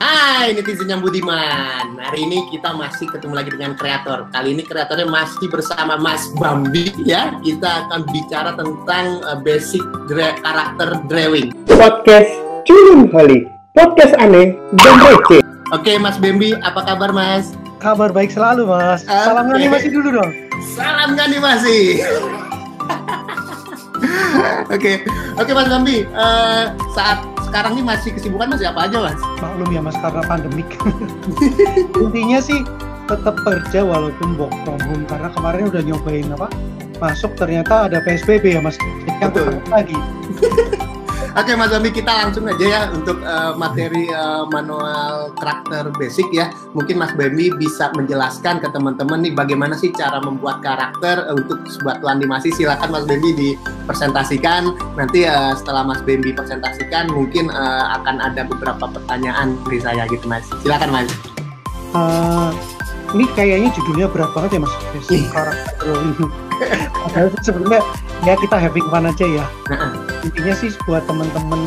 Hai netizen yang budiman. Hari ini kita masih ketemu lagi dengan kreator. Kali ini kreatornya masih bersama Mas Bambi ya. Kita akan bicara tentang basic karakter drawing. Podcast Culun Holik. Podcast aneh dan receh. Oke Mas Bambi, apa kabar Mas? Kabar baik selalu Mas. Salam animasi dulu dong. Salam animasi. Oke Mas Bambi. Saat sekarang ini masih kesibukan masih apa aja Mas? Maklum ya Mas karena pandemik. Intinya sih tetap kerja walaupun work from home karena kemarin udah nyobain masuk ternyata ada PSBB ya Mas. Jadi lagi. Oke Mas Bambi, kita langsung aja ya untuk materi manual karakter basic ya. Mungkin Mas Bambi bisa menjelaskan ke teman-teman nih bagaimana sih cara membuat karakter untuk sebuah animasi. Silakan Mas Bambi dipresentasikan. Nanti setelah Mas Bambi presentasikan mungkin akan ada beberapa pertanyaan dari saya gitu Mas. Silakan Mas. Ini kayaknya judulnya berat banget ya Mas. Basic karakter drawing. Padahal sebenarnya ya kita having fun aja ya. Intinya sih buat teman-teman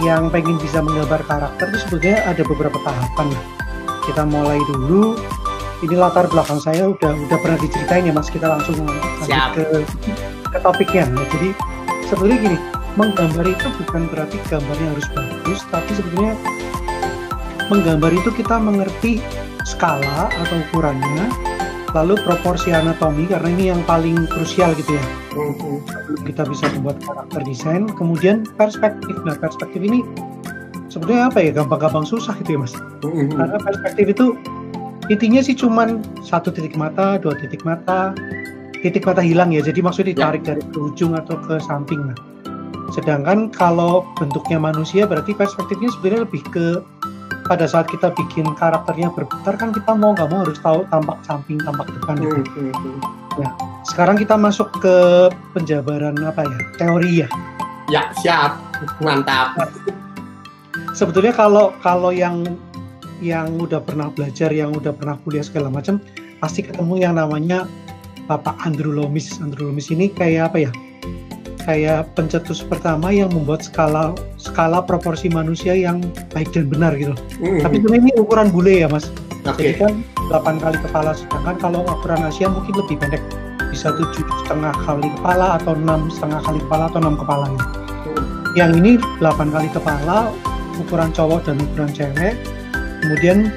yang pengen bisa menggambar karakter itu sebenarnya ada beberapa tahapan. Kita mulai dulu. Ini latar belakang saya udah pernah diceritain ya Mas. Kita langsung lanjut ke topiknya. Nah, jadi sebenarnya gini, menggambar itu bukan berarti gambarnya harus bagus, tapi sebenarnya menggambar itu kita mengerti skala atau ukurannya, lalu proporsi anatomi karena ini yang paling krusial gitu ya. Kita bisa membuat karakter desain, kemudian perspektif. Nah perspektif ini sebenarnya apa ya, gampang-gampang susah gitu ya Mas. Karena perspektif itu intinya sih cuman satu titik mata, dua titik mata hilang ya. Jadi maksudnya ditarik dari ke ujung atau ke samping. Nah, sedangkan kalau bentuknya manusia berarti perspektifnya sebenarnya lebih ke pada saat kita bikin karakternya berputar kan kita mau nggak mau harus tahu tampak samping, tampak depan gitu. Nah, sekarang kita masuk ke penjabaran teori ya. Ya, siap. Mantap. Sebetulnya kalau yang udah pernah belajar, yang udah pernah kuliah segala macam, pasti ketemu yang namanya Bapak Andrew Loomis. Andrew Loomis ini kayak kayak pencetus pertama yang membuat skala proporsi manusia yang baik dan benar gitu. Tapi sebenarnya ini ukuran bule ya Mas. Jadi kan 8 kali kepala, sedangkan kalau ukuran Asia mungkin lebih pendek, bisa 7,5 kali kepala atau 6,5 kali kepala atau 6 kepala gitu. Yang ini 8 kali kepala, ukuran cowok dan ukuran cewek. Kemudian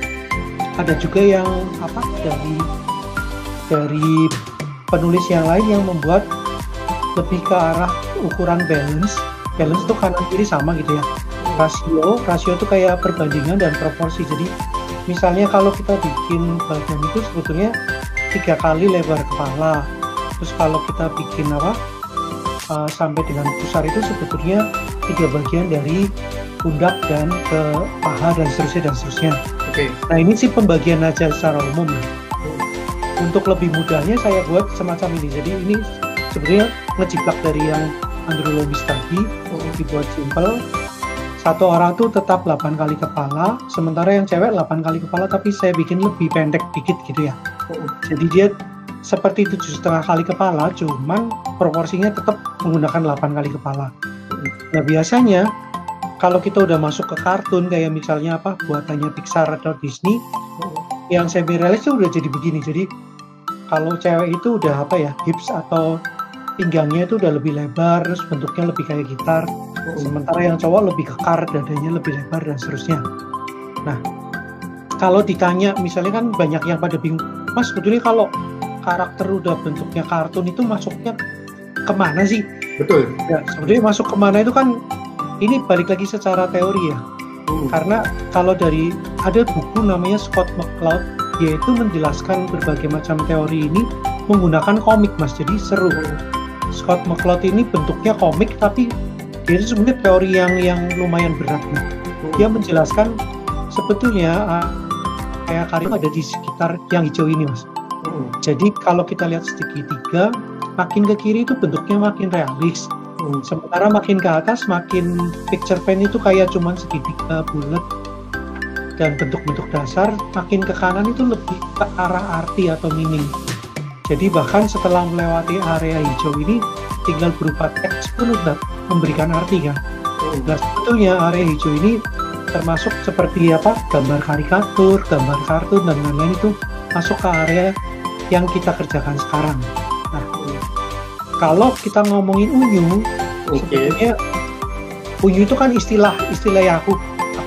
ada juga yang dari penulis yang lain yang membuat lebih ke arah ukuran balance itu kanan kiri sama gitu ya. Rasio itu kayak perbandingan dan proporsi. Jadi misalnya kalau kita bikin badan itu sebetulnya 3 kali lebar kepala. Terus kalau kita bikin sampai dengan pusar itu sebetulnya 3 bagian dari pundak dan ke paha dan seterusnya. Nah ini sih pembagian aja secara umum. Untuk lebih mudahnya saya buat semacam ini. Jadi ini sebenarnya ngejiplak dari yang Andrew Loomis tadi, dibuat simple. Satu orang tuh tetap 8 kali kepala, sementara yang cewek 8 kali kepala, tapi saya bikin lebih pendek dikit gitu ya. Jadi dia seperti 7,5 kali kepala, cuman proporsinya tetap menggunakan 8 kali kepala. Nah biasanya kalau kita udah masuk ke kartun kayak misalnya buatannya Pixar atau Disney, yang semi realis tuh udah jadi begini. Jadi kalau cewek itu udah hips atau pinggangnya itu udah lebih lebar, terus bentuknya lebih kayak gitar. Sementara yang cowok lebih kekar, dadanya lebih lebar dan seterusnya. Nah, kalau ditanya misalnya kan banyak yang pada bingung, Mas sebetulnya kalau karakter udah bentuknya kartun itu masuknya kemana sih? Betul. Ya, sebetulnya masuk kemana itu kan ini balik lagi secara teori ya. Karena kalau ada buku namanya Scott McCloud, dia itu menjelaskan berbagai macam teori ini menggunakan komik Mas, jadi seru. Scott McCloud ini bentuknya komik tapi dia itu sebenarnya teori yang lumayan berat. Nah, dia menjelaskan sebetulnya kayak karim ada di sekitar yang hijau ini Mas. Jadi kalau kita lihat segitiga, makin ke kiri itu bentuknya makin realis. Sementara makin ke atas makin picture pen itu kayak cuman segitiga bulat dan bentuk-bentuk dasar. Makin ke kanan itu lebih ke arah arti atau meaning. Jadi bahkan setelah melewati area hijau ini tinggal berupa teks pun udah memberikan arti kan. Nah sebetulnya area hijau ini termasuk seperti apa gambar karikatur, gambar kartun dan lain-lain itu masuk ke area yang kita kerjakan sekarang. Nah, kalau kita ngomongin unyu, sebetulnya unyu itu kan istilah yang aku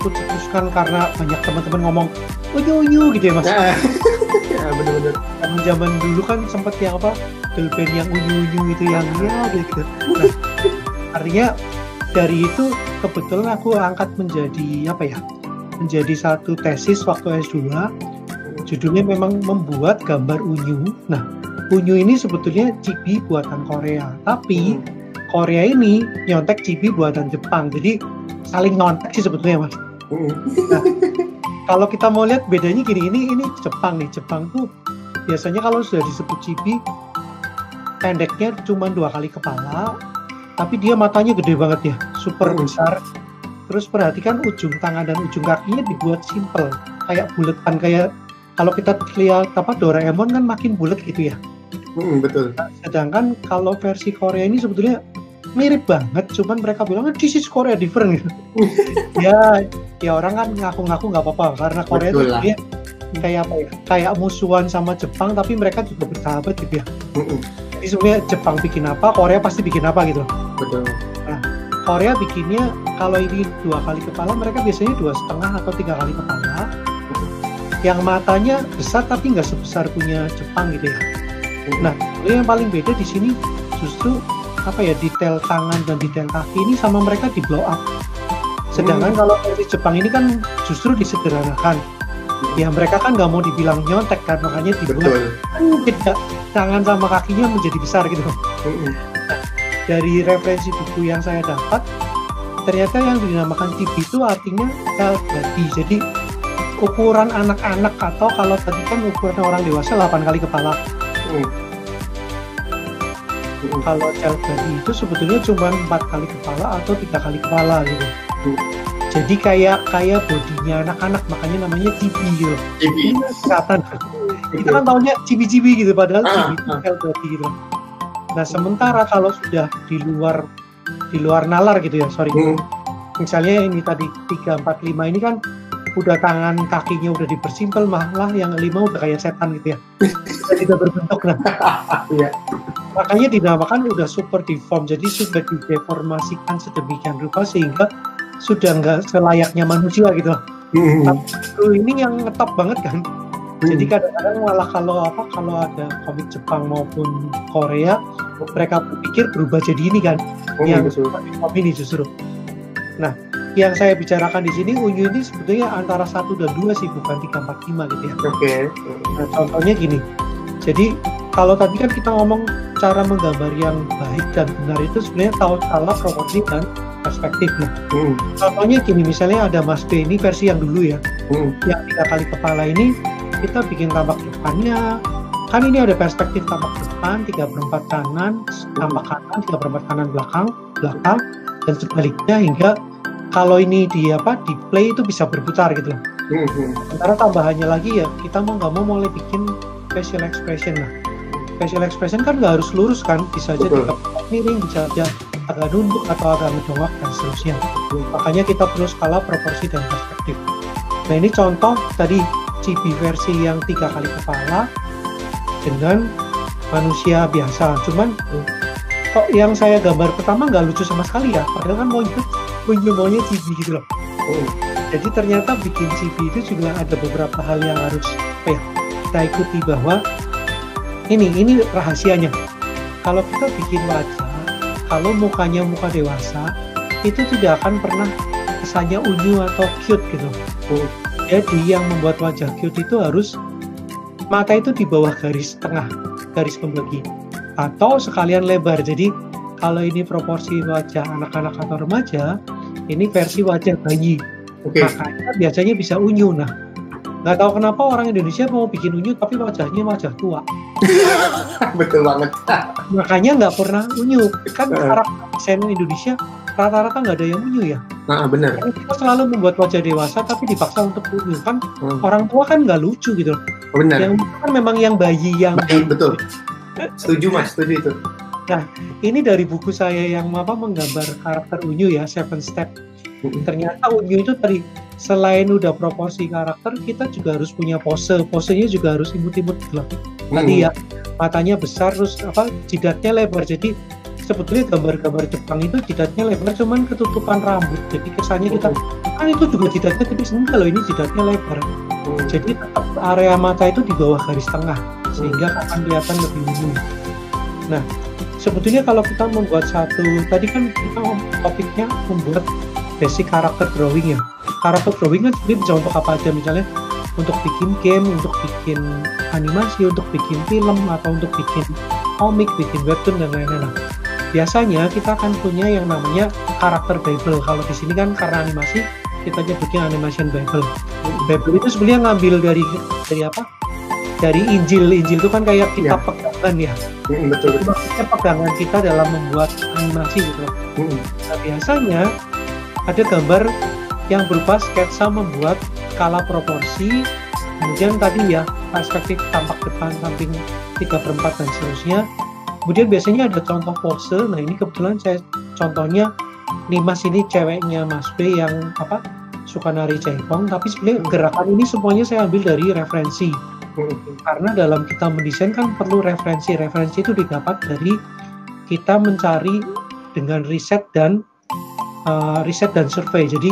cetuskan karena banyak teman-teman ngomong unyu gitu ya Mas. Ya benar-benar. Zaman dulu kan sempat yang apa girl band yang unyu itu yang ya gitu. Nah, artinya dari itu kebetulan aku angkat menjadi apa ya? Menjadi satu tesis waktu S2. Judulnya memang membuat gambar unyu. Nah, unyu ini sebetulnya chibi buatan Korea, tapi Korea ini nyontek chibi buatan Jepang. Jadi saling nyontek sih sebetulnya Mas. Nah, kalau kita mau lihat bedanya gini, ini Jepang nih. Jepang tuh biasanya kalau sudah disebut chibi pendeknya cuma 2 kali kepala, tapi dia matanya gede banget ya, super besar. Terus perhatikan ujung tangan dan ujung kakinya dibuat simple, kayak buletan, kayak kalau kita lihat apa Doraemon kan makin bulat gitu ya. Betul. Nah, sedangkan kalau versi Korea ini sebetulnya mirip banget, cuman mereka bilang this is Korea different gitu. ya orang kan ngaku-ngaku nggak apa-apa karena Korea itu dia kayak apa ya? Kayak musuhan sama Jepang tapi mereka juga bersahabat gitu ya. Jadi sebenarnya Jepang bikin apa, Korea pasti bikin apa gitu. Betul. Nah, Korea bikinnya kalau ini 2 kali kepala, mereka biasanya 2,5 atau 3 kali kepala. Yang matanya besar tapi nggak sebesar punya Jepang gitu ya. Nah, yang paling beda di sini justru apa ya, detail tangan dan detail kaki ini sama mereka di blow up. Sedangkan kalau versi Jepang ini kan justru disederhanakan. Ya mereka kan nggak mau dibilang nyontek kan, makanya dibuat beda tangan sama kakinya menjadi besar gitu. Nah, dari referensi buku yang saya dapat, ternyata yang dinamakan chibi itu artinya child body. Jadi ukuran anak-anak, atau kalau tadi kan ukuran orang dewasa 8 kali kepala. Kalau child body itu sebetulnya cuma 4 kali kepala atau 3 kali kepala gitu. Jadi kayak bodinya anak-anak, makanya namanya chibi gitu. Chibi. Kelihatan. Kita kan taunya chibi-chibi gitu, padahal chibi itu child body gitu. Nah, sementara kalau sudah di luar nalar gitu ya, sorry. Misalnya ini tadi 3, 4, 5 ini kan udah tangan kakinya udah dipersimpel, malah yang 5 udah kayak setan gitu ya. Tidak berbentuk. Nah. Makanya dinamakan udah super deform, jadi sudah dideformasikan sedemikian rupa sehingga sudah nggak selayaknya manusia gitu. Tapi ini yang ngetop banget kan. Jadi kadang-kadang malah kalau ada komik Jepang maupun Korea, mereka berpikir berubah jadi ini kan, yang komik ini justru. Nah, yang saya bicarakan di sini unyu ini sebetulnya antara 1 dan 2 sih, bukan 3, 4, 5 gitu ya. Nah, contohnya gini. Jadi kalau tadi kan kita ngomong cara menggambar yang baik dan benar itu sebenarnya tahu salah proporsi dan perspektif. Contohnya gini, misalnya ada Mas B ini versi yang dulu ya, yang 3 kali kepala ini kita bikin tampak depannya, kan ini ada perspektif tampak depan 3/4 kanan, tampak kanan 3/4 kanan belakang, dan sebaliknya, hingga kalau ini di play itu bisa berputar gitu. Sementara tambahannya lagi ya, kita mau nggak mau mulai bikin facial expression. Nah, facial expression kan nggak harus lurus kan, bisa aja miring, bisa aja agak nunduk atau agak mendongak dan seterusnya. Makanya kita perlu skala, proporsi, dan perspektif. Nah, ini contoh tadi chibi versi yang 3 kali kepala dengan manusia biasa. Cuman kok yang saya gambar pertama nggak lucu sama sekali ya, padahal kan maunya chibi gitu loh. Jadi ternyata bikin chibi itu juga ada beberapa hal yang harus kita ikuti, bahwa ini rahasianya. Kalau kita bikin wajah, kalau mukanya muka dewasa, itu tidak akan pernah kesannya unyu atau cute gitu. Jadi yang membuat wajah cute itu harus mata itu di bawah garis tengah, garis pembagi, atau sekalian lebar. Jadi kalau ini proporsi wajah anak-anak atau remaja, ini versi wajah bayi. Makanya biasanya bisa unyu. Nah, nggak tahu kenapa orang Indonesia mau bikin unyu tapi wajahnya wajah tua. Betul banget. Makanya nggak pernah unyu. Kan karakter desain Indonesia rata-rata nggak ada yang unyu ya. Benar. Kita selalu membuat wajah dewasa tapi dipaksa untuk unyu kan. Orang tua kan nggak lucu gitu. Benar. Yang kan memang yang bayi yang betul. Setuju Mas, setuju itu. Nah, ini dari buku saya yang menggambar karakter unyu ya, 7 Step. Ternyata unyu itu selain udah proporsi karakter, kita juga harus punya posenya juga harus imut-imut gitu loh. Tadi ya matanya besar, terus jidatnya lebar. Jadi sebetulnya gambar-gambar Jepang itu jidatnya lebar, cuman ketutupan rambut. Jadi kesannya kita kan itu juga jidatnya tipis, enggak loh, ini jidatnya lebar. Jadi tetap area mata itu di bawah garis tengah, sehingga akan kelihatan lebih ungu. Nah, sebetulnya kalau kita membuat tadi kan kita topiknya membuat basic karakter drawing ya. Karakter drawing kan sebenarnya bisa untuk apa aja, misalnya untuk bikin game, untuk bikin animasi, untuk bikin film, atau untuk bikin komik, bikin webtoon dan lain-lain. Biasanya kita akan punya yang namanya karakter Bible. Kalau di sini kan karena animasi, kita nyebutnya animation Bible. Bible itu sebenarnya ngambil dari apa? Dari Injil. Injil itu kan kayak kitab pegangan ya. Betul. Maksudnya pegangan kita dalam membuat animasi gitu. Nah, biasanya ada gambar yang berupa sketsa membuat skala proporsi, kemudian tadi ya perspektif tampak depan, samping 3/4 dan seterusnya. Kemudian biasanya ada contoh pose. Nah, ini kebetulan saya contohnya Nimas ini ceweknya Mas B yang suka nari jaipong, tapi sebenarnya gerakan ini semuanya saya ambil dari referensi. Karena dalam kita mendesain kan perlu referensi. Referensi itu didapat dari kita mencari dengan riset dan survei. Jadi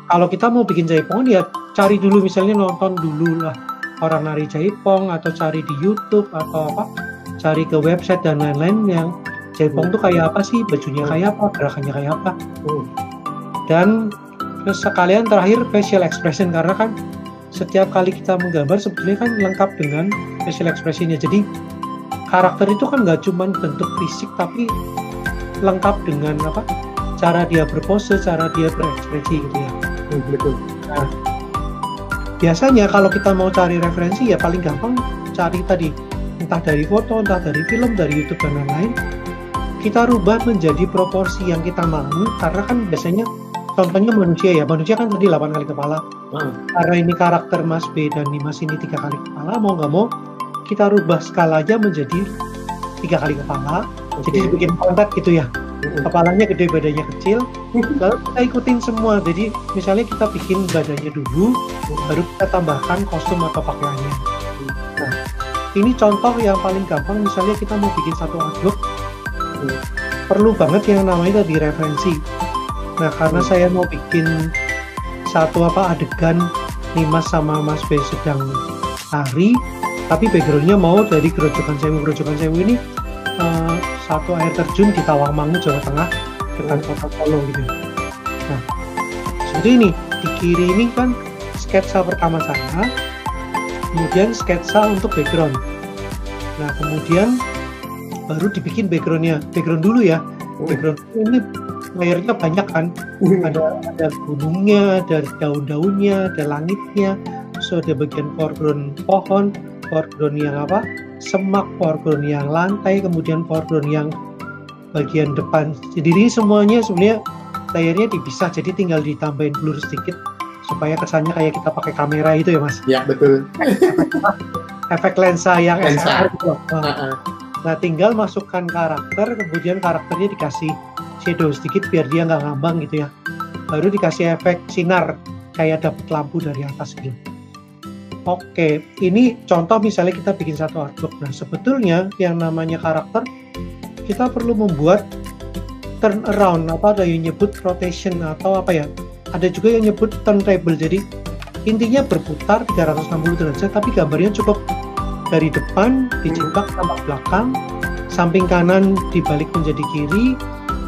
kalau kita mau bikin jaipong ya cari dulu, misalnya nonton dulu lah orang nari jaipong, atau cari di YouTube, atau cari ke website dan lain-lain yang jaipong tuh kayak apa sih, bajunya kayak apa, gerakannya kayak apa. Dan sekalian terakhir facial expression, karena kan setiap kali kita menggambar sebetulnya kan lengkap dengan facial expressionnya. Jadi karakter itu kan nggak cuma bentuk fisik, tapi lengkap dengan cara dia berpose, cara dia berekspresi gitu ya. Betul. Nah, biasanya kalau kita mau cari referensi ya paling gampang cari tadi, entah dari foto, entah dari film, dari YouTube dan lain-lain. Kita rubah menjadi proporsi yang kita mau, karena kan biasanya contohnya manusia ya, manusia kan tadi 8 kali kepala. Karena ini karakter Mas B dan Nimas ini 3 kali kepala, mau nggak mau kita rubah skalanya menjadi 3 kali kepala. Jadi dibikin kontak gitu ya. Kepalanya gede, badannya kecil, lalu kita ikutin semua. Jadi misalnya kita bikin badannya dulu, baru kita tambahkan kostum atau pakaiannya. Nah, ini contoh yang paling gampang. Misalnya kita mau bikin satu artwork, perlu banget yang namanya tadi referensi. Nah, karena saya mau bikin satu adegan Nimas sama Mas B sedang lari, tapi backgroundnya mau dari Grojogan Sewu. Grojogan Sewu ini satu air terjun di Tawangmangu, Jawa Tengah, dekat kota Solo gitu. Nah, seperti ini. Di kiri ini kan sketsa pertama saya, kemudian sketsa untuk background. Nah, kemudian baru dibikin backgroundnya. Background dulu ya. Background ini layernya banyak kan. Ada gunungnya, ada daun-daunnya, ada langitnya, so ada bagian foreground pohon, foreground yang semak, foreground yang lantai, kemudian foreground yang bagian depan sendiri. Semuanya sebenarnya layernya dipisah, jadi tinggal ditambahin blur sedikit supaya kesannya kayak kita pakai kamera itu ya Mas. Ya betul. Efek lensa yang SLR gitu. Nah, tinggal masukkan karakter, kemudian karakternya dikasih shadow sedikit biar dia nggak ngambang gitu ya. Baru dikasih efek sinar kayak dapet lampu dari atas gitu. Oke, ini contoh misalnya kita bikin satu artwork. Nah, sebetulnya yang namanya karakter kita perlu membuat turn around, ada yang nyebut rotation atau ada juga yang nyebut turntable. Jadi intinya berputar 360 derajat, tapi gambarnya cukup dari depan dijebak tampak belakang, samping kanan dibalik menjadi kiri,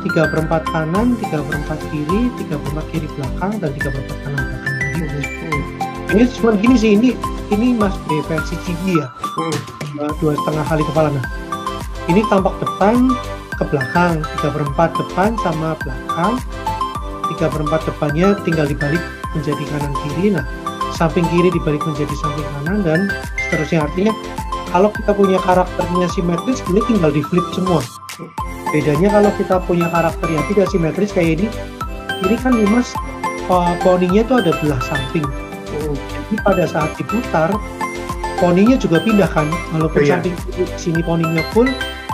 3/4 kanan, 3/4 kiri, 3/4 kiri belakang, dan 3/4 kanan belakang. Ini cuma gini sih, ini Mas B versi CD ya, 2,5 kali kepala. Nah, ini tampak depan ke belakang, 3/4 depan sama belakang, 3/4 depannya tinggal dibalik menjadi kanan kiri. Nah, samping kiri dibalik menjadi samping kanan, dan seterusnya. Artinya kalau kita punya karakternya simetris, ini tinggal di flip semua. Bedanya kalau kita punya karakter yang tidak simetris kayak ini kan Nimas poninya itu ada belah samping. Jadi pada saat diputar, poninya juga pindah kan. Walaupun samping kiri di sini poninya full,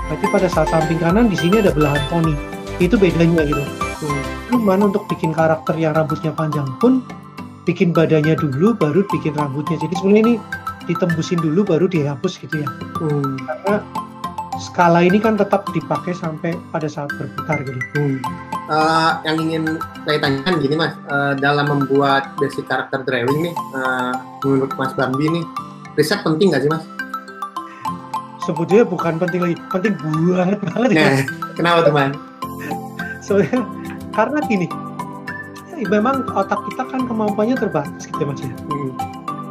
berarti pada saat samping kanan di sini ada belahan poni. Itu bedanya gitu. Cuman untuk bikin karakter yang rambutnya panjang pun bikin badannya dulu baru bikin rambutnya. Jadi sebenarnya ini ditembusin dulu baru dihapus gitu ya. Karena skala ini kan tetap dipakai sampai pada saat berputar gitu. Yang ingin saya tanyakan gini Mas, dalam membuat basic karakter drawing nih, menurut Mas Bambi nih, riset penting nggak sih Mas? Sebetulnya bukan penting lagi, penting banget ya. Kenapa tuh Mas? Soalnya karena gini, memang otak kita kan kemampuannya terbatas gitu Mas ya.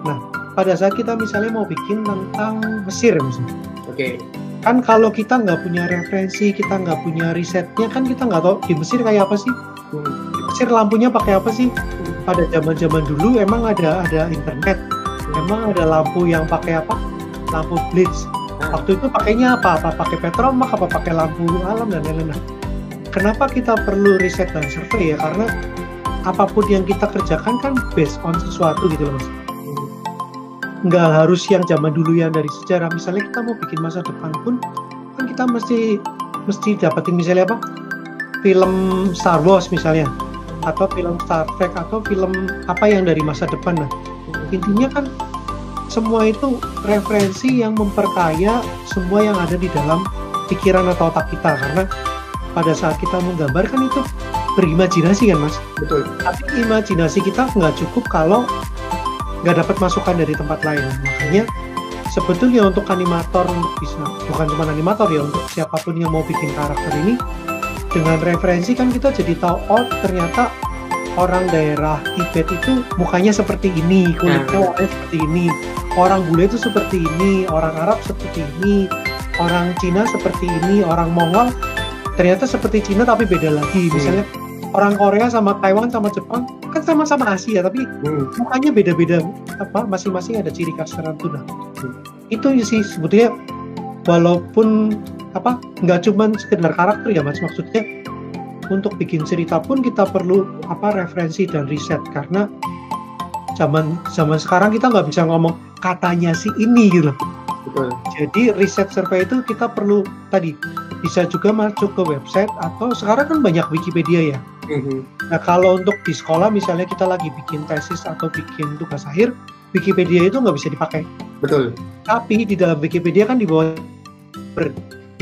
Nah, pada saat kita misalnya mau bikin tentang Mesir misalnya. Oke. Kan kalau kita nggak punya referensi, kita nggak punya risetnya, kan kita nggak tahu di Mesir kayak apa sih. Di Mesir lampunya pakai apa sih? Pada zaman-zaman dulu emang ada internet, emang ada lampu yang pakai apa? Lampu blitz. Waktu itu pakainya apa? Apa pakai petromak, apa pakai lampu alam dan lain-lain. Kenapa kita perlu riset dan survei ya? Karena apapun yang kita kerjakan kan based on sesuatu gitu loh Mas. Nggak harus yang zaman dulu yang dari sejarah. Misalnya kita mau bikin masa depan pun kan kita mesti dapetin misalnya apa? Film Star Wars misalnya, atau film Star Trek, atau film apa yang dari masa depan. Nah, intinya kan semua itu referensi yang memperkaya semua yang ada di dalam pikiran atau otak kita, karena pada saat kita menggambarkan itu berimajinasi kan Mas. Betul. Tapi imajinasi kita nggak cukup kalau nggak dapat masukan dari tempat lain. Makanya sebetulnya untuk animator, bisa bukan cuma animator ya, untuk siapapun yang mau bikin karakter ini, dengan referensi kan kita jadi tahu, oh ternyata orang daerah Tibet itu mukanya seperti ini, kulitnya warnanya seperti ini, orang bule itu seperti ini, orang Arab seperti ini, orang Cina seperti ini, orang Mongol ternyata seperti Cina tapi beda lagi. Misalnya orang Korea sama Taiwan sama Jepang kan sama-sama Asia tapi mukanya beda-beda, apa masing-masing ada ciri khas tertentu. Nah, itu sih sebetulnya, walaupun apa nggak cuma sekedar karakter ya Mas, maksudnya untuk bikin cerita pun kita perlu apa referensi dan riset, karena zaman sekarang kita nggak bisa ngomong katanya si ini gitu. Betul. Jadi riset survei itu kita perlu tadi bisa juga masuk ke website, atau sekarang kan banyak Wikipedia ya. Nah kalau untuk di sekolah misalnya kita lagi bikin tesis atau bikin tugas akhir, Wikipedia itu nggak bisa dipakai. Betul. Tapi di dalam Wikipedia kan di bawah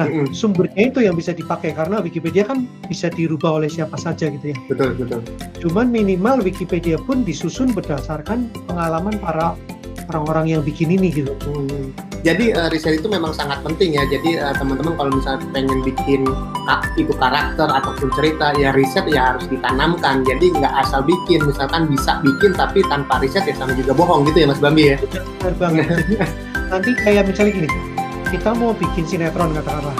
nah, sumbernya itu yang bisa dipakai, karena Wikipedia kan bisa dirubah oleh siapa saja gitu ya. Betul. Cuman minimal Wikipedia pun disusun berdasarkan pengalaman para orang-orang yang bikin ini gitu. Jadi riset itu memang sangat penting ya. Jadi teman-teman kalau misalnya pengen bikin itu karakter ataupun cerita, ya riset ya harus ditanamkan. Jadi nggak asal bikin, misalkan bisa bikin tapi tanpa riset ya sama juga bohong gitu ya Mas Bambi ya. Benar banget. Nanti kayak misalnya gini, kita mau bikin sinetron katakanlah,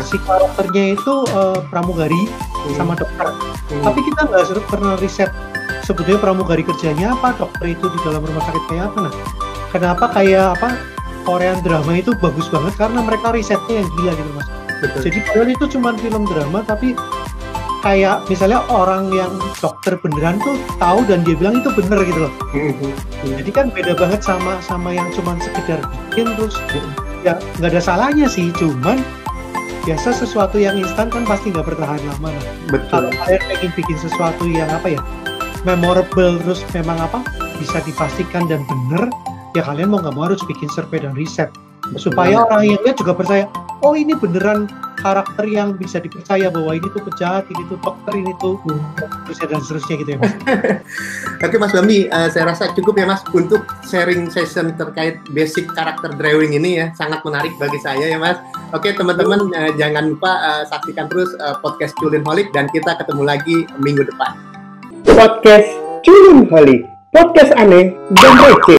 si karakternya itu pramugari sama dokter, tapi kita nggak pernah riset sebetulnya pramugari kerjanya apa, dokter itu di dalam rumah sakit kayak apa. Nah, kenapa kayak apa Korean drama itu bagus banget, karena mereka risetnya yang gila gitu Mas. Betul. Jadi padahal itu cuma film drama, tapi kayak misalnya orang yang dokter beneran tuh tahu dan dia bilang itu bener gitu loh. Jadi kan beda banget sama yang cuma sekedar bikin terus. Ya nggak ada salahnya sih, cuman biasa sesuatu yang instan kan pasti nggak bertahan lama. Nah, kalau kalian pengen bikin sesuatu yang apa ya memorable, terus memang apa bisa dipastikan dan bener, ya kalian mau nggak mau harus bikin survei dan riset supaya orang yang lihat juga percaya, oh ini beneran karakter yang bisa dipercaya bahwa ini tuh penjahat, ini tuh dokter, ini tuh dan seterusnya gitu ya Mas. Oke Mas Bambi, saya rasa cukup ya Mas untuk sharing session terkait basic karakter drawing ini ya, sangat menarik bagi saya ya Mas. Oke teman-teman, jangan lupa saksikan terus podcast Culinholic dan kita ketemu lagi minggu depan. Podcast Culinholic, podcast aneh dan receh.